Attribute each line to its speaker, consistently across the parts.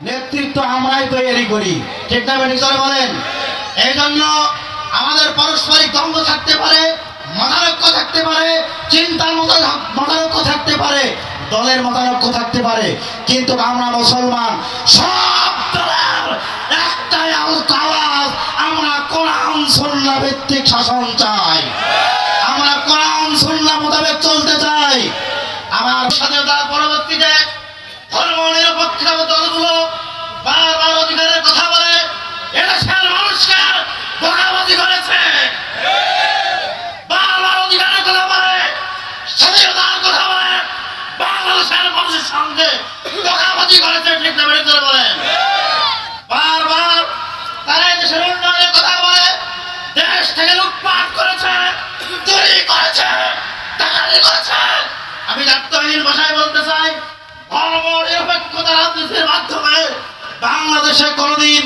Speaker 1: নেতৃত্ব আমরাই তৈরি করি, ঠিক না বেঠিক বলেন? এই জন্য আমাদের পারস্পরিক দ্বন্দ্ব থাকতে পারে, মতানৈক্য থাকতে পারে, চিন্তার মতানৈক্য থাকতে পারে, দলের মতানৈক্য থাকতে পারে, কিন্তু আমরা মুসলমান, সব দলের একটাই আওয়াজ, আমরা কোরআন সুন্নাহ ভিত্তিক শাসন চাই, আমরা কোরআন সুন্নাহ মোতাবেক চলতে চাই। আমার স্বাধীনতার পরবর্তীতে ধর্মনিরপেক্ষ দলগুলো বারবার অধিকারের কথা বলে এদেশের মানুষকে ধোঁকাবাজি করেছে, বারবার অধিকারের কথা বলে, স্বাধীনতার কথা বলে, বাংলাদেশের মানুষের সঙ্গে ধোঁকাবাজি করেছে, ঠিক না বেঠিক বলেন? বারবার তারা দেশের উন্নয়নের কথা বলে দেশ থেকে লুটপাট করেছে, চুরি করেছে, ডাকাতি করেছে। আমি দায়িত্বহীন ভাষায় বলতে চাই, ধর্মনিরপেক্ষতা রাজনীতির মাধ্যমে বাংলাদেশে কোনোদিন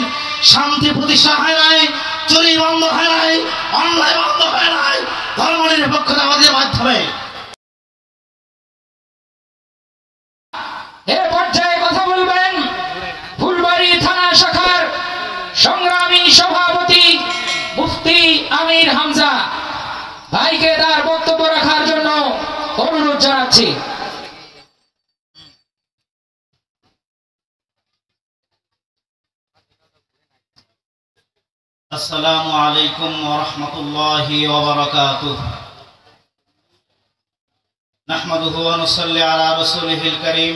Speaker 1: শান্তি প্রতিষ্ঠা হয় নাই, চুরি বন্ধ হয় নাই, অন্যায় বন্ধ হয় নাই, ধর্মনিরপেক্ষতাবাদের মাধ্যমে।
Speaker 2: এ পর্যায়ে কথা বলবেন ফুলবাড়ি থানা শাখার সংগ্রামী সভাপতি মুফতি আমির হামজা ভাইকে তার বক্তব্য রাখার জন্য অনুরোধ জানাচ্ছি।
Speaker 1: আসসালামু আলাইকুম ওয়া রাহমাতুল্লাহি ওয়া বারাকাতুহু। নাহমাদুহু ওয়া নুসাল্লি আলা রাসূলিহিল কারীম।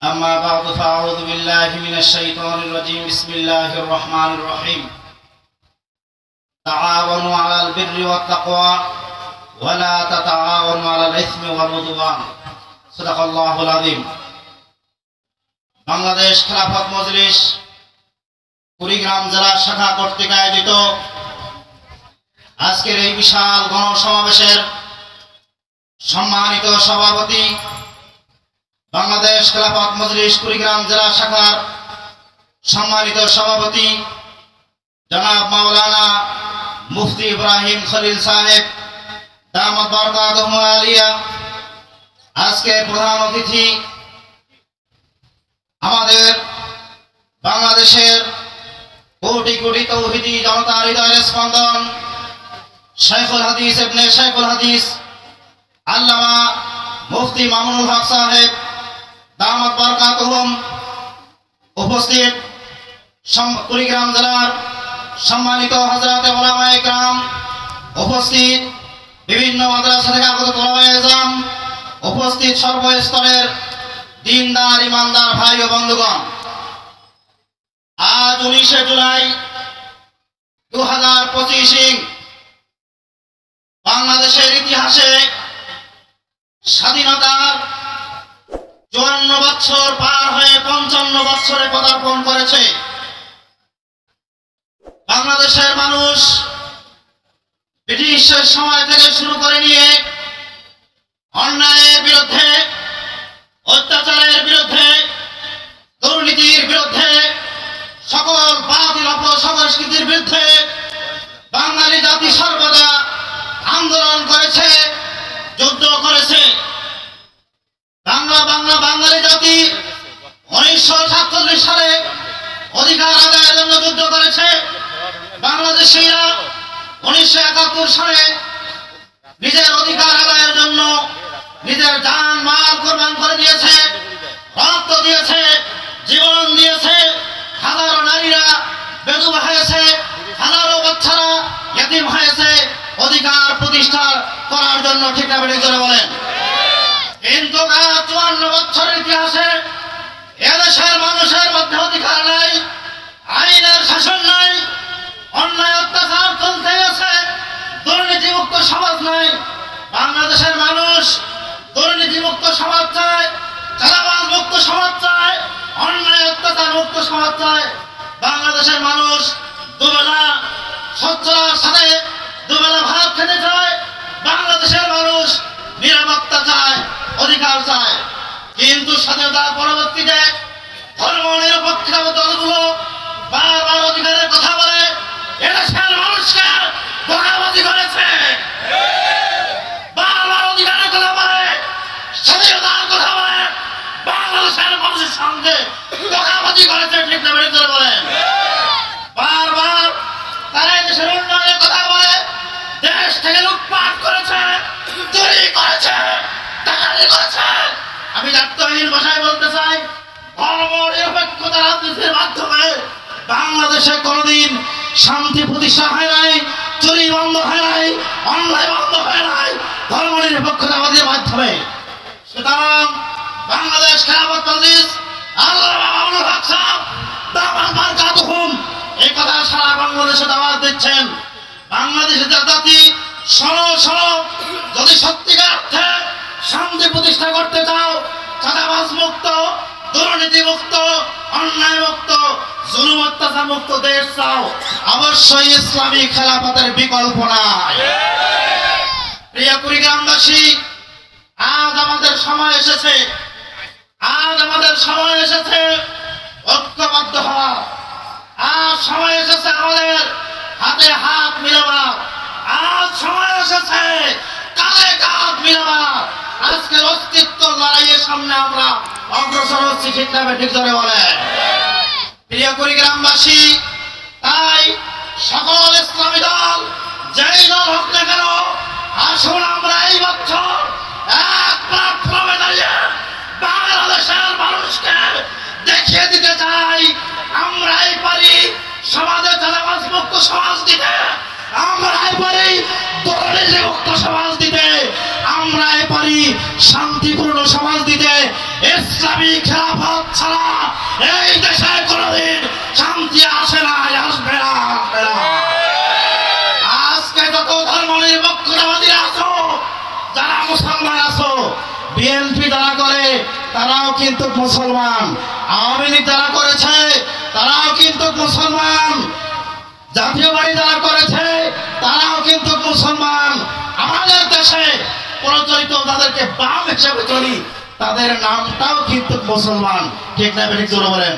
Speaker 1: আম্মা বা'দু ফাআউযু বিল্লাহি মিনাশ শাইতানির রাজীম। বিসমিল্লাহির রাহমানির রাহিম। তাআওয়ানু আলাল বিররি ওয়াত তাকওয়া ওয়া লা তাতাআওয়ানু আলাল ইসমি ওয়াল উদওয়ান। সাদাকাল্লাহুল আযীম। বাংলাদেশ খেলাফত মজলিস কুড়িগ্রাম জেলা শাখা কর্তৃক আয়োজিত আজকের এই বিশাল গণসমাবেশের সম্মানিত সভাপতি, বাংলাদেশ খেলাফত মজলিস কুড়িগ্রাম জেলা শাখার সম্মানিত সভাপতি জনাব মাওলানা মুফতি ইব্রাহিম খলিল সাহেব দামাত বারকাতুহু আলিয়া, আজকের প্রধান অতিথি আমাদের বাংলাদেশের কোটি কোটি তৌহিদি জনতার হৃদয়ের স্পন্দন শাইখুল হাদিস ইবনে শাইখুল হাদিস আল্লামা মুফতি মামুনুল হক সাহেব দামাত বারকাতুহুম, উপস্থিত কুড়িগ্রাম জেলার সম্মানিত হযরতে উলামায়ে কেরাম, উপস্থিত বিভিন্ন মাদ্রাসা থেকে আগত তোলাবায়ে ইলজাম, উপস্থিত সর্বস্তরের দিনদার ইমানদার ভাই ও বন্ধুগণ, আজ 19 জুলাই 2025 বাংলাদেশের ইতিহাসে স্বাধীনতার 54 বছর পার হয়ে 55 বছরে পদার্পণ করেছে। বাংলাদেশের মানুষ ব্রিটিশের সময় থেকে শুরু করে নিয়ে অন্যায়ের বিরুদ্ধে, অত্যাচারের বিরুদ্ধে, দুর্নীতির বিরুদ্ধে, সকল বাতিল অপসংস্কৃতির বিরুদ্ধে বাঙালি জাতি সর্বদা আন্দোলন করেছে, যুদ্ধ করেছে। বাঙালি জাতি 1947 সালে অধিকার আদায়ের জন্য যুদ্ধ করেছে। বাংলাদেশিরা 1971 সালে নিজের অধিকার আদায়ের জন্য নিজের জান মাল কোরবান করে দিয়েছে, রক্ত দিয়েছে, জীবন দিয়েছে। হাজারো নারীরা বেদুবা হয়েছে, হাজারো বাচ্চারা ইয়াতীম হয়েছে অধিকার প্রতিষ্ঠা করার জন্য, ঠিক না বেঠিক বলেন? কিন্তু 54 বছরের ইতিহাসে এদেশের মানুষের মধ্যে অধিকার নাই, আইনের শাসন নাই, অন্যায় অত্যাচার চলতে আছে, দুর্নীতিমুক্ত সমাজ নাই। বাংলাদেশের মানুষ দুর্নীতিমুক্ত সমাজ চায়, চাঁদাবাজ মুক্ত সমাজ চায়, অন্যায় অত্যাচার মুক্ত সমাজ চায়। বাংলাদেশের মানুষ দুবেলা সচ্ছলার সাথে দুবেলা ভাত খেতে চায়। বাংলাদেশের মানুষ নিরাপত্তা চায়, অধিকার চায়। কিন্তু স্বাধীনতার পরবর্তীতে ধর্মনিরপেক্ষ দলগুলো বারবার অধিকারের কথা বলে এদেশের মানুষকে ধোঁকাবাজি করেছে, বারবার অধিকারের কথা বলে, স্বাধীনতার কথা বলে, বাংলাদেশের মানুষের সঙ্গে লুটপাট করেছে, চুরি করেছে, ডাকাতি করেছে। আমি দায়িত্বহীন ভাষায় বলতে চাই, ধর্ম নিরপেক্ষতা রাজনীতির মাধ্যমে বাংলাদেশে কোনোদিন শান্তি প্রতিষ্ঠা হয় নাই, চুরি বন্ধ হয় নাই, অন্যায় বন্ধ হয় নাই ধর্ম নিরপেক্ষতাবাদের মাধ্যমে। সুতরাং বাংলাদেশ খেলাফত মজলিস আল্লামা মামুনুল হক সাহেব দামান বারকাতুহুম এই কথা সারা বাংলাদেশে দাওয়াত দিচ্ছেন। বাংলাদেশের জাতি শোনো শোনো, যদি সত্যিকার অর্থে শান্তি প্রতিষ্ঠা করতে চাও, চাঁদাবাজ মুক্ত, দুর্নীতি মুক্ত, অন্যায় মুক্ত, জুলুম অত্যাচার মুক্ত দেশ চাও, অবশ্যই ইসলামী খেলাফতের বিকল্প নাই। প্রিয় কুড়িগ্রামবাসী, আজ আমাদের সময় এসেছে, আজ আমাদের সময় এসেছে ঐক্যবদ্ধ হওয়া। আজ সময় এসেছে আমাদের হাতে হাত মিলাবার। আজ সময় এসেছে কাঁধে কাঁধ মিলাবার। আজকের অস্তিত্ব লড়াইয়ের সামনে আমরা অগ্রসর হচ্ছি, ঠিক না ঠিক জোরে বলেন। প্রিয় কুড়িগ্রামবাসী, তাই সকল ইসলামী দল যেই দল হোক না কেন, আসুন আমরা এই বছর এক প্ল্যাটফর্মে দাঁড়িয়ে বাংলাদেশের মানুষকে দেখিয়ে দিতে চাই আমরাই পারি সমাজে চাঁদাবাজ মুক্ত সমাজ দিতে, আমরাই পারি দুর্নীতি মুক্ত সমাজ দিতে, আমরাই পারি শান্তিপূর্ণ সমাজ দিতে। ইসলামী খেলাফত ছাড়া এই দেশে কোনোদিন শান্তি আসে না, আসবে না, আসবে না। আজকে যত ধর্ম নিরপেক্ষতাবাদী আছো, যারা মুসলমান আছো, বিএনপি যারা করে তারাও কিন্তু মুসলমান, আওয়ামী লীগ যারা করেছে তারাও কিন্তু মুসলমান, জাতীয় বাড়ি যারা করেছে তারাও কিন্তু মুসলমান। আমাদের দেশে প্রচলিত যাদেরকে বাম হিসেবে চলি তাদের নামটাও কিন্তু মুসলমান, ঠিক না ঠিক জোরে বলেন।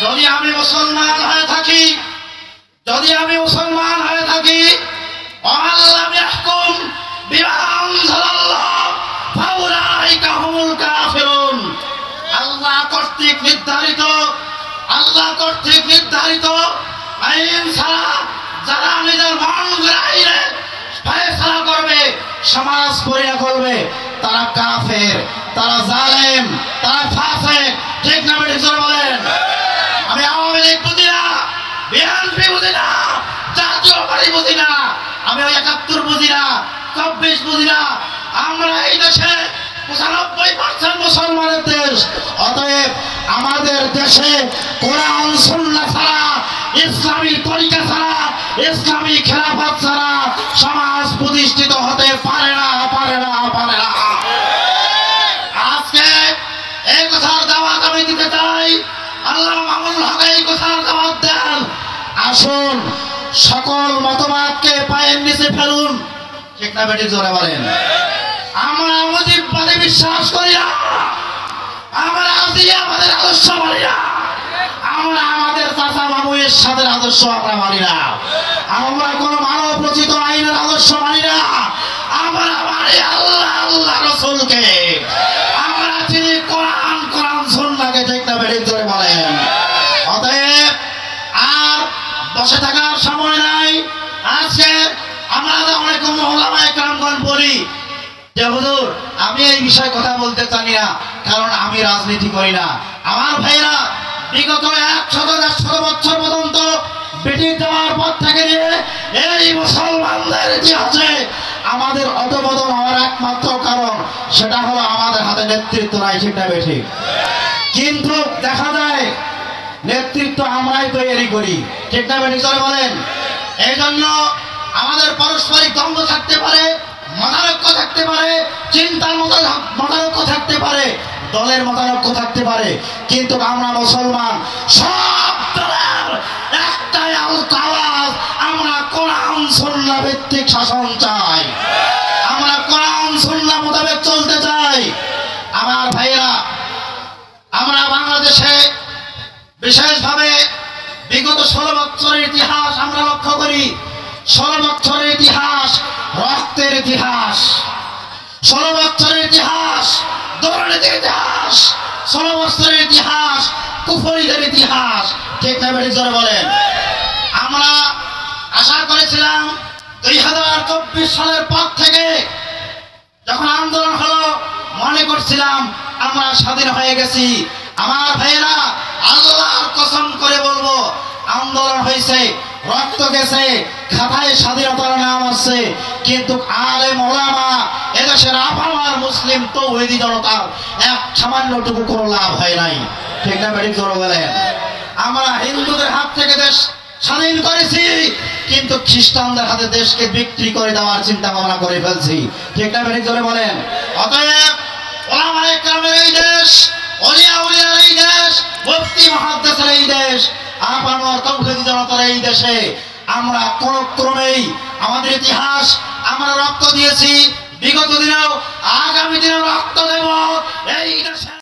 Speaker 1: যদি আমি মুসলমান হয়ে থাকি, যদি আমি মুসলমান হয়ে থাকি, আল্লাহ ইয়াহকুম বিমা আনজালাল্লাহ ফাউলাইকা হুমুল কাফিরুন, আল্লাহ কর্তৃক নির্ধারিত, আল্লাহ কর্তৃক নির্ধারিত আইন ছাড়া যারা নিজের মন গড়াইলে ফয়সালা করবে, সমাজ পরিণত করবে, তারা কাফের, তারা জালেম, তারা ফাসিক, ঠিক না ঠিক জোরে বলেন। আমি আওয়ামী লীগ বুঝি না, বিএনপি বুঝি না, জাতীয় পার্টি বুঝি না, আমি ৭১ বুঝি না, ২৪ বুঝি না। আমরা এই দেশে ৯৫% মুসলমানের দেশ। অতএব আমাদের দেশে কোরআন সুন্নাহ ছাড়া, ইসলামী তরিকা ছাড়া, ইসলামী খেলাফত ছাড়া সমাজ প্রতিষ্ঠিত হতে পারে না, পারে না, পারে না। আজকে এই কথার দাওয়াত আমি দিতে চাই, আল্লামা মামুনুল হক এই কথার দাওয়াত দেন। আসুন সকল মতবাদকে পায়ের নিচে ফেলুন, ঠিক না বেটি জোরে বলেন। আমরা মুজিববাদে বিশ্বাস করি না, আমরা আমাদের আদর্শ মানি না, আমরা আমাদের চাচা মামু এরশাদের আদর্শ আমরা মানি না, আমরা কোন মানব রচিত আইনের আদর্শ মানি না, আমরা মানি আল্লাহ আল্লাহ রাসূলকে, আমরা চিনি কোরআন কোরআন সুন্নাহকে, ঠিক না বেটি জোরে বলেন। অতএব আর বসে থাকার সময় নাই। আজকে আমরা অনেক ওলামায়ে কেরামগণ বলি যে হুজুর আমি এই বিষয়ে কথা বলতে চাই না, কারণ আমি রাজনীতি করি না। আমার ভাইরা বিগত ১০০-১৫০ বছর পর্যন্ত ব্রিটিশ যাওয়ার পর থেকে নিয়ে এই মুসলমানদের ইতিহাসে আমাদের অধঃপতন হওয়ার একমাত্র কারণ সেটা হলো আমাদের হাতে নেতৃত্ব নাই, ঠিক না বেঠিক। কিন্তু দেখা যায় নেতৃত্ব আমরাই তৈরি করি, ঠিক না বেঠিক জোরে বলেন। এই জন্য আমাদের পারস্পরিক দ্বন্দ্ব থাকতে পারে, মতানৈক্য থাকতে পারে, চিন্তার মতানৈক্য থাকতে পারে, দলের মতানৈক্য থাকতে পারে, কিন্তু আমরা মুসলমান, সব দলের একটাই আওয়াজ, আমরা কোরআন সুন্নাহ ভিত্তিক শাসন চাই, আমরা কোরআন সুন্নাহ মোতাবেক চলতে চাই। আমার ভাইয়েরা, আমরা বাংলাদেশে বিশেষভাবে বিগত ১৬ বছরের ইতিহাস আমরা লক্ষ্য করি। ১৬ বছরের ইতিহাস রক্তের ইতিহাস, ১৬ বছরের ইতিহাস দুর্নীতির ইতিহাস, ১৬ বছরের ইতিহাস কুফরীদের ইতিহাস, ঠিক না বেঠিক জোরে বলেন। আমরা আশা করেছিলাম 2024 সালের পর থেকে যখন আন্দোলন হলো মনে করছিলাম আমরা স্বাধীন হয়ে গেছি। আমার ভাইয়েরা, আল্লাহর কসম করে বলবো, আন্দোলন হয়েছে, রক্ত গেছে, খাতায় স্বাধীনতার নাম আছে, কিন্তু আলেম ওলামা এদেশের আপামার মুসলিম তৌহিদি জনতার এক সামান্যটুকু কোনো লাভ হয় নাই। ঠিক না বেঠিক জোরে বলেন? আমরা হিন্দুদের হাত থেকে দেশ স্বাধীন করেছি, কিন্তু খ্রিস্টানদের হাতে দেশকে বিক্রি করে দেওয়ার চিন্তা ভাবনা করে ফেলছি। ঠিক না বেঠিক জোরে বলেন? অতএব ওলামায়ে কেরামের এই দেশ, ওলিয়া উলিয়ার এই দেশ, মুফতি মুহাদ্দিসের এই দেশ, আপামর তৌহিদি জনতার এই দেশে আমরা কোন ক্রমেই আমাদের ইতিহাস আমরা রক্ত দিয়েছি, বিগত দিনেও আগামী দিনেও রক্ত দেব এই দেশে।